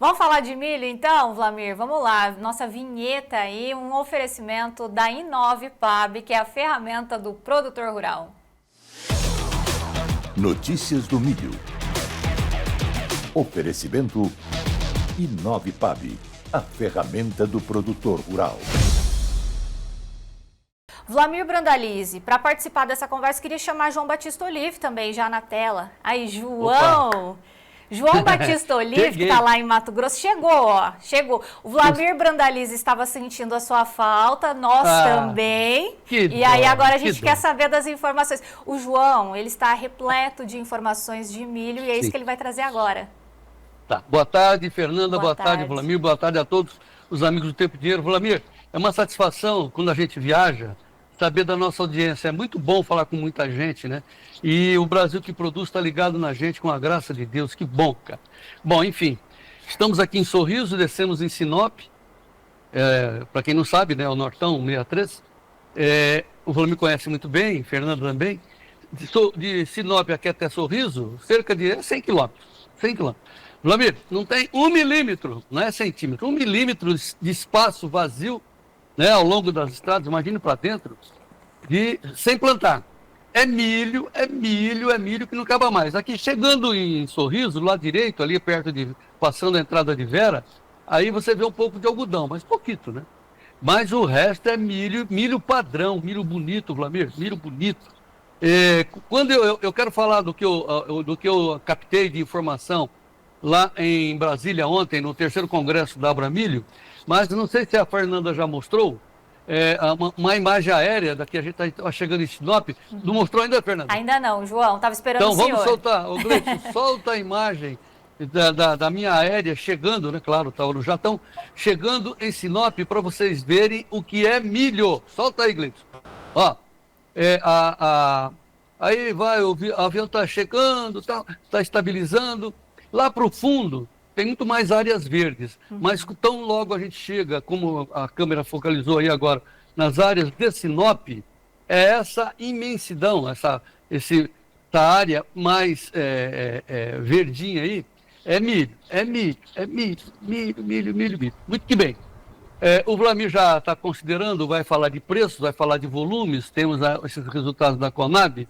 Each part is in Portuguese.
Vamos falar de milho então, Vlamir? Vamos lá, nossa vinheta aí, um oferecimento da Inovipab, que é a ferramenta do produtor rural. Notícias do milho. Oferecimento Inovipab, a ferramenta do produtor rural. Vlamir Brandalize, para participar dessa conversa, queria chamar João Batista Olive também, já na tela. Aí, João! Opa. João Batista Olive, que está lá em Mato Grosso, chegou, ó. Chegou. O Vlamir Brandalize estava sentindo a sua falta, nós também. E aí agora a gente quer saber das informações. O João, ele está repleto de informações de milho e é isso que ele vai trazer agora. Tá. Boa tarde, Fernanda. Boa tarde, Vlamir. Boa tarde a todos os amigos do Tempo e Dinheiro. Vlamir, é uma satisfação quando a gente viaja saber da nossa audiência. É muito bom falar com muita gente, né? E o Brasil que produz está ligado na gente com a graça de Deus. Que bom, cara. Bom, enfim, estamos aqui em Sorriso, descemos em Sinop. Para quem não sabe, né? O Nortão 63. O Vlamir conhece muito bem, Fernando também. De Sinop aqui até Sorriso, cerca de 100 quilômetros. 100 quilômetros. Vlamir, não tem 1 milímetro, não é centímetro, 1 milímetro de espaço vazio, né, ao longo das estradas, imagine para dentro, sem plantar. É milho que não acaba mais. Aqui, chegando em Sorriso, do lado direito, ali perto passando a entrada de Vera, aí você vê um pouco de algodão, mas pouquito, né? Mas o resto é milho padrão, milho bonito, Vlamir, milho bonito. Quando eu quero falar do que eu captei de informação lá em Brasília ontem, no 3º Congresso da Abramilho, mas não sei se a Fernanda já mostrou, uma imagem aérea, daqui a gente está chegando em Sinop, não mostrou ainda, Fernanda? Ainda não, João, estava esperando o senhor. Então vamos soltar, ô Gleison, solta a imagem da minha aérea chegando, né, claro, já estão chegando em Sinop para vocês verem o que é milho. Solta aí, Gleison. Ó, aí vai, o avião está chegando, está estabilizando. Lá para o fundo tem muito mais áreas verdes, mas tão logo a gente chega, como a câmera focalizou aí agora, nas áreas de Sinop, é essa imensidão, essa área mais verdinha aí, é milho. Muito que bem. O Vlamir já está considerando, vai falar de preços, vai falar de volumes, temos esses resultados da Conab,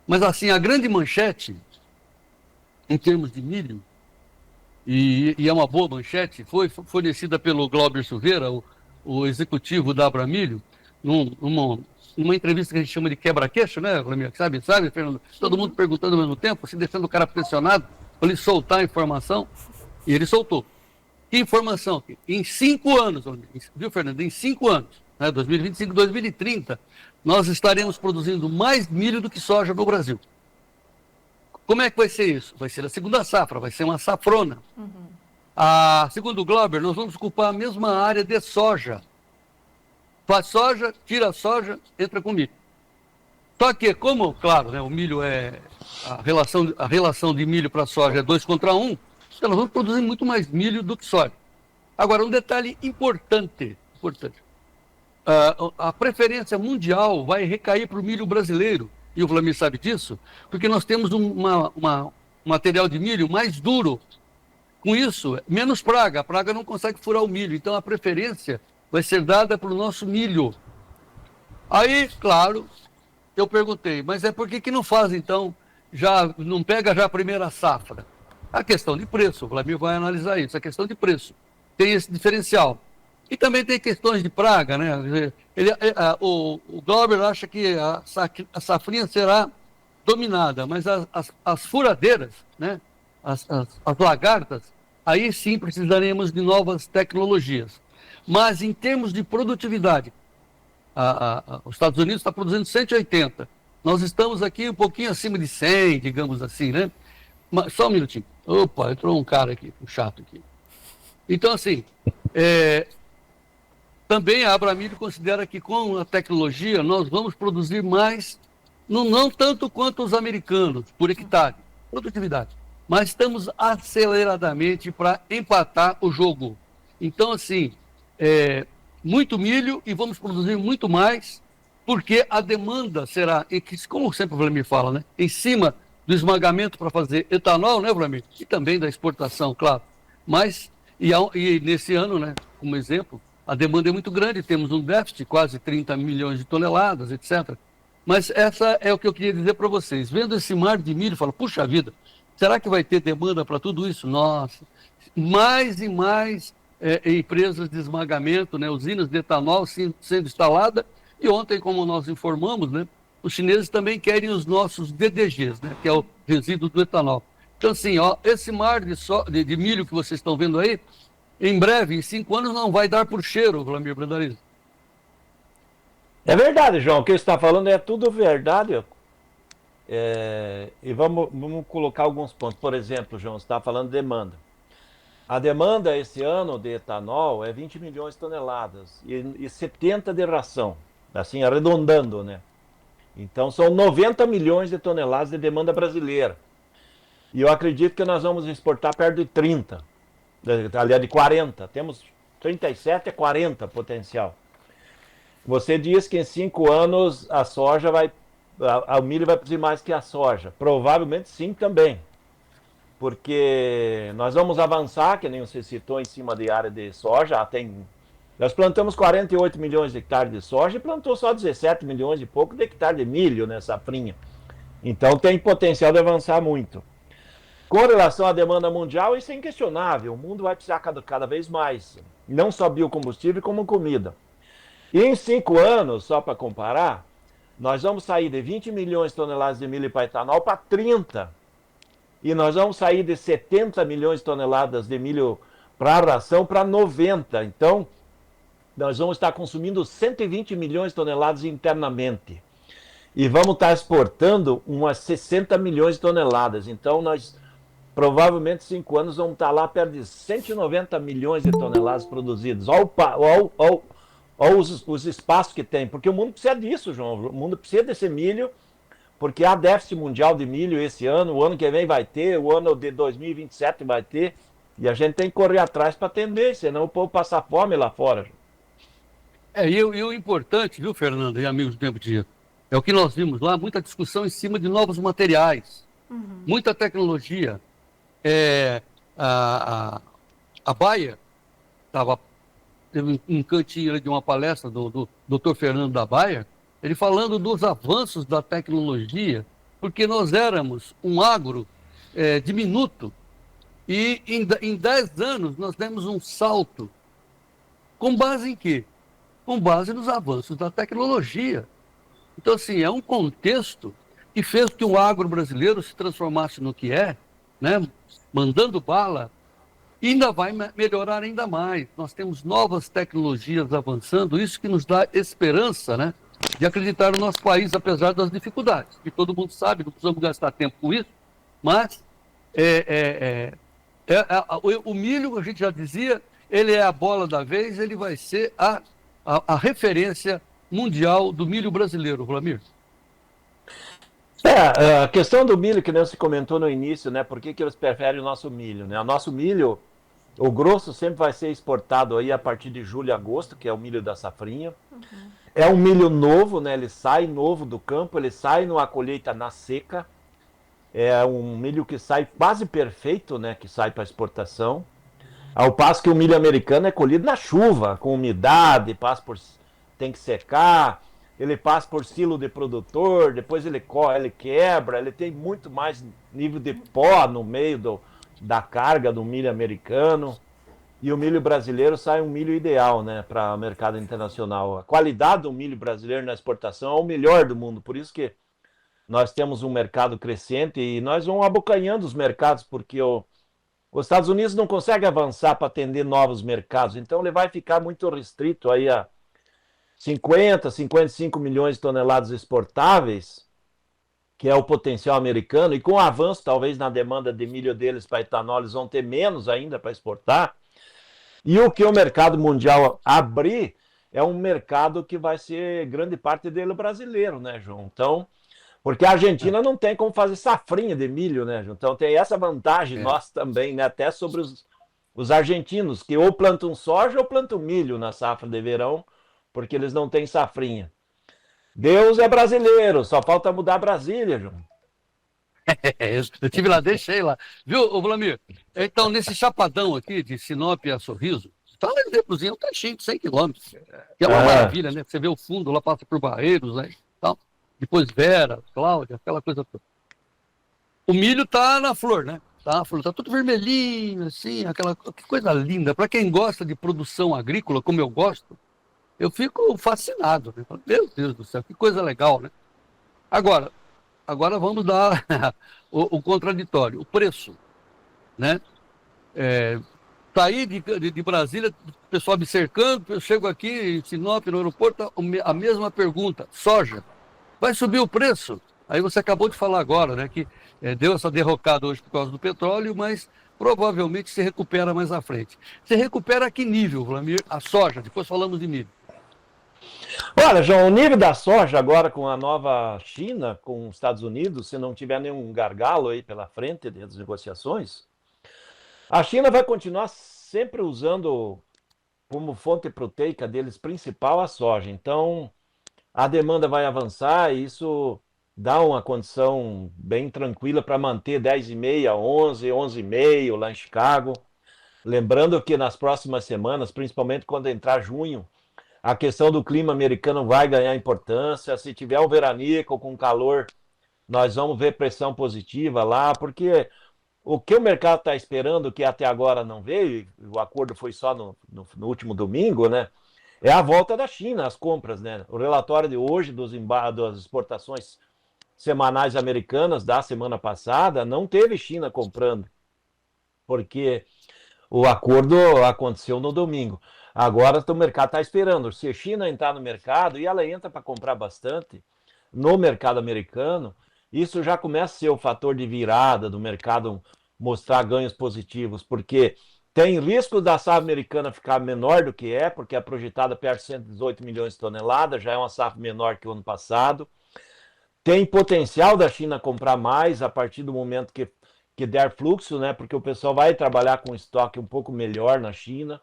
mas assim, a grande manchete, em termos de milho, e é uma boa manchete, foi fornecida pelo Glauber Silveira, o executivo da Abramilho, numa entrevista que a gente chama de quebra-queixo, né, Vlamir? Sabe, Fernando? Todo mundo perguntando ao mesmo tempo, assim, deixando o cara pressionado para ele soltar a informação, e ele soltou. Que informação? Em 5 anos, viu, Fernando? Em 5 anos, né, 2025, 2030, nós estaremos produzindo mais milho do que soja no Brasil. Como é que vai ser isso? Vai ser a segunda safra, vai ser uma safrona. Segundo o Glauber, nós vamos ocupar a mesma área de soja. Faz soja, tira a soja, entra com milho. Só que, como, claro, né, o milho a relação de milho para soja é 2 contra 1, então nós vamos produzir muito mais milho do que soja. Agora, um detalhe importante. A preferência mundial vai recair para o milho brasileiro. E o Vlamir sabe disso, porque nós temos um material de milho mais duro. Com isso, menos praga. A praga não consegue furar o milho. Então, a preferência vai ser dada para o nosso milho. Aí, claro, eu perguntei, mas por que não faz, então, não pega já a primeira safra? A questão de preço, o Vlamir vai analisar isso, a questão de preço. Tem esse diferencial. E também tem questões de praga, né? O Glauber acha que a safrinha será dominada, mas as furadeiras, né? As lagartas, aí sim precisaremos de novas tecnologias. Mas em termos de produtividade, os Estados Unidos está produzindo 180. Nós estamos aqui um pouquinho acima de 100, digamos assim, né? Mas, só um minutinho. Opa, entrou um cara aqui, um chato aqui. Então, assim, também a Abramilho considera que com a tecnologia nós vamos produzir mais, não tanto quanto os americanos, por hectare, produtividade, mas estamos aceleradamente para empatar o jogo. Então, assim, muito milho e vamos produzir muito mais, porque a demanda será, como sempre o Vlamir fala, né, em cima do esmagamento para fazer etanol, né, Vlamir? E também da exportação, claro. Mas E nesse ano, né, como exemplo, a demanda é muito grande, temos um déficit de quase 30 milhões de toneladas, etc. Mas essa é o que eu queria dizer para vocês. Vendo esse mar de milho, falo, puxa vida, será que vai ter demanda para tudo isso? Nossa, mais e mais empresas de esmagamento, né, usinas de etanol sendo instaladas. E ontem, como nós informamos, né, os chineses também querem os nossos DDGs, né, que é o resíduo do etanol. Então, assim, ó, esse mar de milho que vocês estão vendo aí, em breve, em 5 anos, não vai dar por cheiro, Vlamir Brandalize. É verdade, João. O que você está falando é tudo verdade. E vamos colocar alguns pontos. Por exemplo, João, você está falando de demanda. A demanda esse ano de etanol é 20 milhões de toneladas e 70 de ração, assim, arredondando, né? Então, são 90 milhões de toneladas de demanda brasileira. E eu acredito que nós vamos exportar perto de 30, aliás, de 40. Temos 37 a 40 potencial. Você diz que em 5 anos a soja o milho vai produzir mais que a soja. Provavelmente sim também. Porque nós vamos avançar, que nem você citou, em cima de área de soja. Nós plantamos 48 milhões de hectares de soja e plantou só 17 milhões e pouco de hectares de milho nessa safrinha. Então tem potencial de avançar muito. Com relação à demanda mundial, isso é inquestionável. O mundo vai precisar cada vez mais. Não só biocombustível, como comida. E em 5 anos, só para comparar, nós vamos sair de 20 milhões de toneladas de milho para etanol para 30. E nós vamos sair de 70 milhões de toneladas de milho para ração para 90. Então, nós vamos estar consumindo 120 milhões de toneladas internamente. E vamos estar exportando umas 60 milhões de toneladas. Então, nós provavelmente 5 anos vamos estar lá perto de 190 milhões de toneladas produzidas. Olha os espaços que tem. Porque o mundo precisa disso, João. O mundo precisa desse milho, porque há déficit mundial de milho esse ano. O ano que vem vai ter, o ano de 2027 vai ter. E a gente tem que correr atrás para atender, senão o povo passa fome lá fora. E o importante, viu, Fernando, e amigos do Tempo de Dia, é o que nós vimos lá, muita discussão em cima de novos materiais, muita tecnologia. A Bayer teve um cantinho de uma palestra do Dr. Fernando da Bayer, ele falando dos avanços da tecnologia, porque nós éramos um agro diminuto e em 10 anos nós demos um salto. Com base em quê? Com base nos avanços da tecnologia. Então, assim, é um contexto que fez que o agro brasileiro se transformasse no que é, né? Mandando bala, e ainda vai melhorar ainda mais. Nós temos novas tecnologias avançando, isso que nos dá esperança, né, de acreditar no nosso país, apesar das dificuldades, que todo mundo sabe, não precisamos gastar tempo com isso, mas o milho, a gente já dizia, ele é a bola da vez, ele vai ser a referência mundial do milho brasileiro, Vlamir. A questão do milho que você comentou no início, né? Por que eles preferem o nosso milho, né? O nosso milho, o grosso sempre vai ser exportado aí a partir de julho e agosto, que é o milho da safrinha. É um milho novo, né? Ele sai novo do campo, ele sai numa colheita na seca. É um milho que sai quase perfeito, né? Que sai para exportação. Ao passo que o milho americano é colhido na chuva, com umidade, tem que secar. Ele passa por silo de produtor, depois ele quebra, ele tem muito mais nível de pó no meio da carga do milho americano. E o milho brasileiro sai um milho ideal, né, para o mercado internacional. A qualidade do milho brasileiro na exportação é o melhor do mundo, por isso que nós temos um mercado crescente e nós vamos abocanhando os mercados, porque os Estados Unidos não consegue avançar para atender novos mercados, então ele vai ficar muito restrito aí a 50, 55 milhões de toneladas exportáveis, que é o potencial americano, e com o avanço talvez na demanda de milho deles para etanol, eles vão ter menos ainda para exportar. E o que o mercado mundial abrir é um mercado que vai ser grande parte dele brasileiro, né, João? Então, porque a Argentina não tem como fazer safrinha de milho, né, João? Então tem essa vantagem nós também, né, até sobre os argentinos, que ou plantam soja ou plantam milho na safra de verão, porque eles não têm safrinha. Deus é brasileiro, só falta mudar Brasília, João. Eu tive lá, deixei lá. Viu, ô Vlamir? Então, nesse chapadão aqui, de Sinop a Sorriso, tá um exemplozinho, tá cheio de 100 quilômetros. Que é uma maravilha, né? Você vê o fundo, lá passa por Barreiros, né? Tal. Depois Vera, Cláudia, aquela coisa toda. O milho tá na flor, né? Tá na flor, tá tudo vermelhinho, assim, aquela que coisa linda. Para quem gosta de produção agrícola, como eu gosto, eu fico fascinado, né? Meu Deus do céu, que coisa legal, né? Agora, agora vamos dar o contraditório, o preço, né? Saí de Brasília, o pessoal me cercando, eu chego aqui em Sinop, no aeroporto, a mesma pergunta, soja, vai subir o preço? Aí você acabou de falar agora, né, que deu essa derrocada hoje por causa do petróleo, mas provavelmente se recupera mais à frente. Se recupera a que nível, Vlamir? A soja, depois falamos de milho. Olha, João, o nível da soja agora com a nova China, com os Estados Unidos, se não tiver nenhum gargalo aí pela frente das negociações, a China vai continuar sempre usando como fonte proteica deles principal a soja. Então, a demanda vai avançar e isso dá uma condição bem tranquila para manter 10,5, 11, 11,5 lá em Chicago. Lembrando que nas próximas semanas, principalmente quando entrar junho, a questão do clima americano vai ganhar importância. Se tiver um veranico com calor, nós vamos ver pressão positiva lá, porque o que o mercado está esperando, que até agora não veio, o acordo foi só no último domingo, né? É a volta da China, as compras, né? O relatório de hoje das exportações semanais americanas da semana passada não teve China comprando, porque o acordo aconteceu no domingo. Agora o mercado está esperando. Se a China entrar no mercado, e ela entra para comprar bastante no mercado americano, isso já começa a ser o fator de virada do mercado mostrar ganhos positivos, porque tem risco da safra americana ficar menor do que é, porque é projetada perto de 118 milhões de toneladas, já é uma safra menor que o ano passado. Tem potencial da China comprar mais a partir do momento que der fluxo, né? Porque o pessoal vai trabalhar com estoque um pouco melhor na China.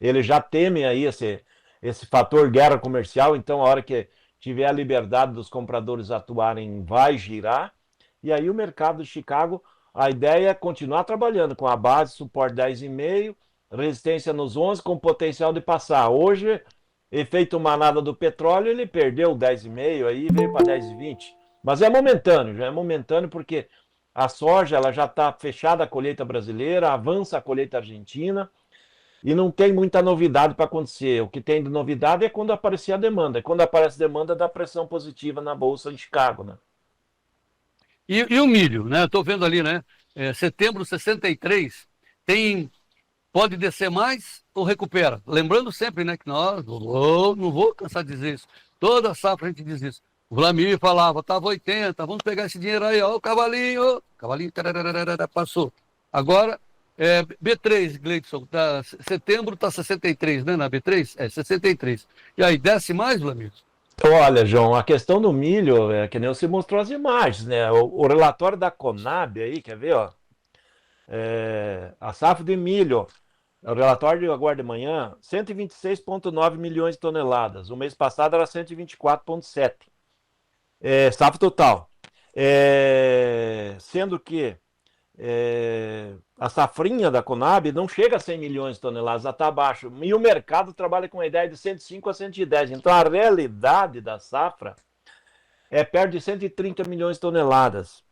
Eles já temem aí esse fator guerra comercial, então a hora que tiver a liberdade dos compradores atuarem, vai girar. E aí o mercado de Chicago, a ideia é continuar trabalhando com a base, suporte 10,5, resistência nos 11, com potencial de passar. Hoje, efeito manada do petróleo, ele perdeu 10,5 aí, veio para 10,20. Mas é momentâneo, já é momentâneo porque a soja ela já está fechada a colheita brasileira, avança a colheita argentina, e não tem muita novidade para acontecer. O que tem de novidade é quando aparecer a demanda. E quando aparece demanda, dá pressão positiva na Bolsa de Chicago, né? E o milho, né? Estou vendo ali, né? Setembro 63, pode descer mais ou recupera? Lembrando sempre, né, que nós, não vou cansar de dizer isso, toda safra a gente diz isso. O Vlamir falava, estava 80, vamos pegar esse dinheiro aí, ó, o cavalinho, passou. Agora, B3, Gleidson, setembro está 63, né, na B3? 63. E aí, desce mais, Vlamir? Olha, João, a questão do milho, é que nem você mostrou as imagens, né? O relatório da Conab aí, quer ver, ó? A safra de milho, o relatório de agora de manhã, 126,9 milhões de toneladas. O mês passado era 124,7. Safra total. Sendo que a safrinha da Conab não chega a 100 milhões de toneladas, já está abaixo. E o mercado trabalha com a ideia de 105 a 110. Então a realidade da safra é perto de 130 milhões de toneladas,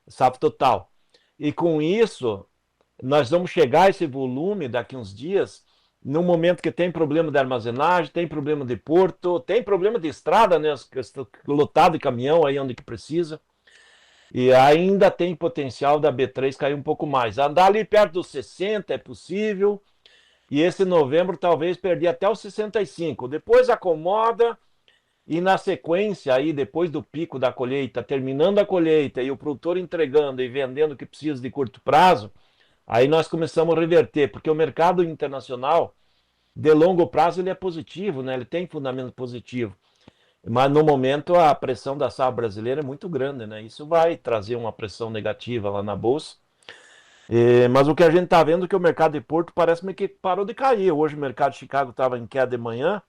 safra total. E com isso, nós vamos chegar a esse volume daqui uns dias, num momento que tem problema de armazenagem, tem problema de porto, tem problema de estrada, né? Lotado de caminhão aí onde que precisa. E ainda tem potencial da B3 cair um pouco mais. Andar ali perto dos 60 é possível. E esse novembro talvez perder até os 65. Depois acomoda e na sequência aí, depois do pico da colheita, terminando a colheita e o produtor entregando e vendendo o que precisa de curto prazo, aí nós começamos a reverter, porque o mercado internacional de longo prazo ele é positivo, né? Ele tem fundamento positivo. Mas no momento a pressão da safra brasileira é muito grande, né? Isso vai trazer uma pressão negativa lá na Bolsa. Mas o que a gente está vendo é que o mercado de Porto parece que parou de cair. Hoje o mercado de Chicago estava em queda de manhã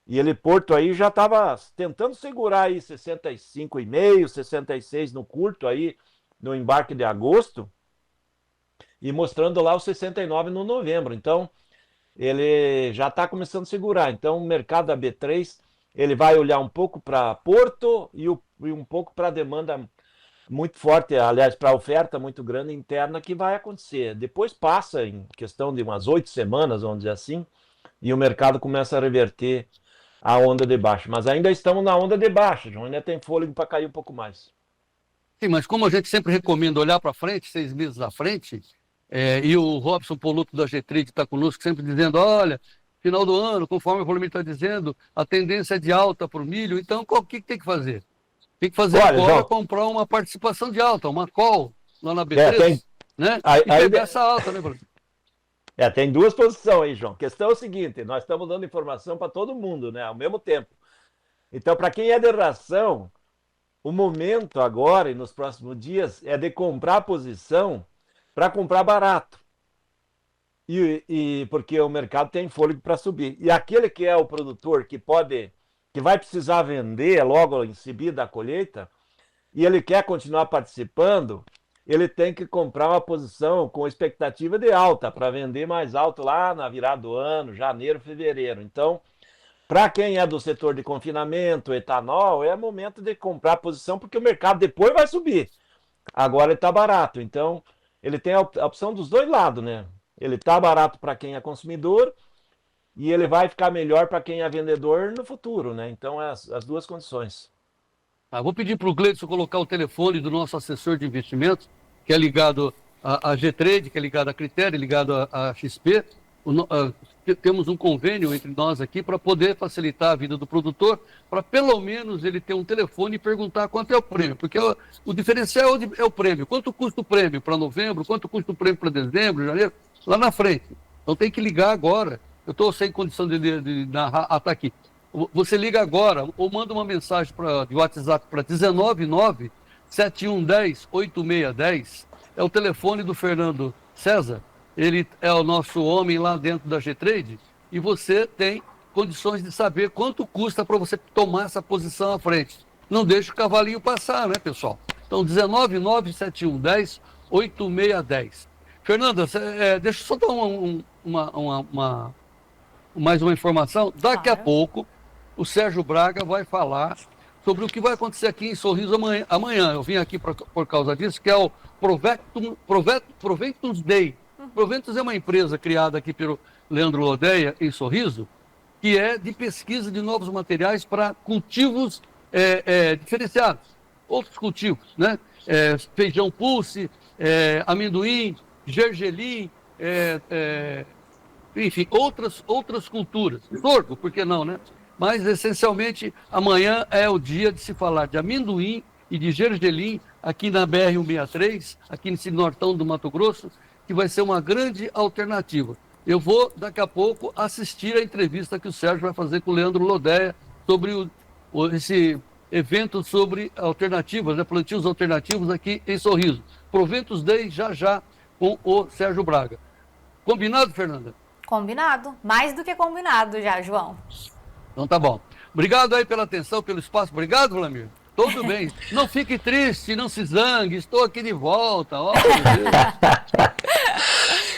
e ele Porto aí já estava tentando segurar aí 65,5, 66 no curto aí, no embarque de agosto e mostrando lá os 69 no novembro. Então, ele já está começando a segurar. Então, o mercado da B3, ele vai olhar um pouco para Porto e um pouco para a demanda muito forte, aliás, para a oferta muito grande interna que vai acontecer. Depois passa em questão de umas 8 semanas, vamos dizer assim, e o mercado começa a reverter a onda de baixa. Mas ainda estamos na onda de baixa, João, ainda tem fôlego para cair um pouco mais. Sim, mas como a gente sempre recomenda olhar para frente, 6 meses à frente, e o Robson Poluto da G-Trade está conosco sempre dizendo, olha, final do ano, conforme o Vlamir está dizendo, a tendência é de alta para o milho, então o que tem que fazer? Tem que fazer agora, João, comprar uma participação de alta, uma call lá na B3, né? E pegar essa alta, né, Bruno? Tem duas posições aí, João. A questão é o seguinte, nós estamos dando informação para todo mundo, né, ao mesmo tempo. Então, para quem é de ração, o momento agora e nos próximos dias é de comprar a posição para comprar barato. E porque o mercado tem fôlego para subir. E aquele que é o produtor que vai precisar vender logo em seguida da colheita, e ele quer continuar participando, ele tem que comprar uma posição com expectativa de alta, para vender mais alto lá na virada do ano, janeiro, fevereiro. Então, para quem é do setor de confinamento, etanol, é momento de comprar a posição, porque o mercado depois vai subir. Agora ele está barato, então ele tem a opção dos dois lados, né? Ele está barato para quem é consumidor, e ele vai ficar melhor para quem é vendedor no futuro, né? Então, as duas condições. Vou pedir para o Gleidson colocar o telefone do nosso assessor de investimentos, que é ligado à G-Trade, que é ligado à Critério, ligado à XP. Temos um convênio entre nós aqui para poder facilitar a vida do produtor, para pelo menos ele ter um telefone e perguntar quanto é o prêmio, porque o diferencial é o prêmio. Quanto custa o prêmio para novembro, quanto custa o prêmio para dezembro, janeiro, lá na frente. Então tem que ligar agora. Eu estou sem condição de narrar. Tá aqui. Você liga agora ou manda uma mensagem de WhatsApp para 199-7110-8610. É o telefone do Fernando César. Ele é o nosso homem lá dentro da G-Trade e você tem condições de saber quanto custa para você tomar essa posição à frente. Não deixe o cavalinho passar, né, pessoal? Então, 199-7110-8610. Fernanda, deixa eu só dar mais uma informação. Daqui a pouco, o Sérgio Braga vai falar sobre o que vai acontecer aqui em Sorriso amanhã. Eu vim aqui por causa disso, que é o Proventus Day. Proventus é uma empresa criada aqui pelo Leandro Lodeia, em Sorriso, que é de pesquisa de novos materiais para cultivos diferenciados. Outros cultivos, né? Feijão pulse, amendoim, gergelim, enfim, outras culturas. Sorgo, por que não, né? Mas, essencialmente, amanhã é o dia de se falar de amendoim e de gergelim aqui na BR-163, aqui nesse nortão do Mato Grosso, que vai ser uma grande alternativa. Eu vou, daqui a pouco, assistir a entrevista que o Sérgio vai fazer com o Leandro Lodeia sobre esse evento sobre alternativas, né, plantios alternativos aqui em Sorriso. Proventus Day já com o Sérgio Braga. Combinado, Fernanda? Combinado. Mais do que combinado já, João. Então tá bom. Obrigado aí pela atenção, pelo espaço. Obrigado, Vlamir. Tudo bem. Não fique triste, não se zangue. Estou aqui de volta. Oh, meu Deus.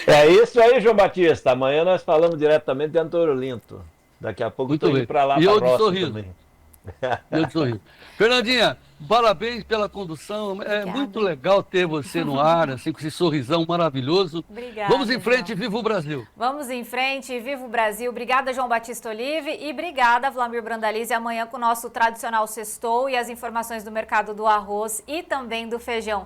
É isso aí, João Batista. Amanhã nós falamos diretamente de Antônio Linto. Daqui a pouco estou indo para lá. E eu de Sorriso também. Eu de Sorriso. Fernandinha, parabéns pela condução. Obrigada. É muito legal ter você no ar, assim, com esse sorrisão maravilhoso. Obrigada. Vamos em frente, viva o Brasil. Vamos em frente, viva o Brasil. Obrigada, João Batista Olive, e obrigada, Vlamir Brandalize, amanhã com o nosso tradicional sextou e as informações do mercado do arroz e também do feijão.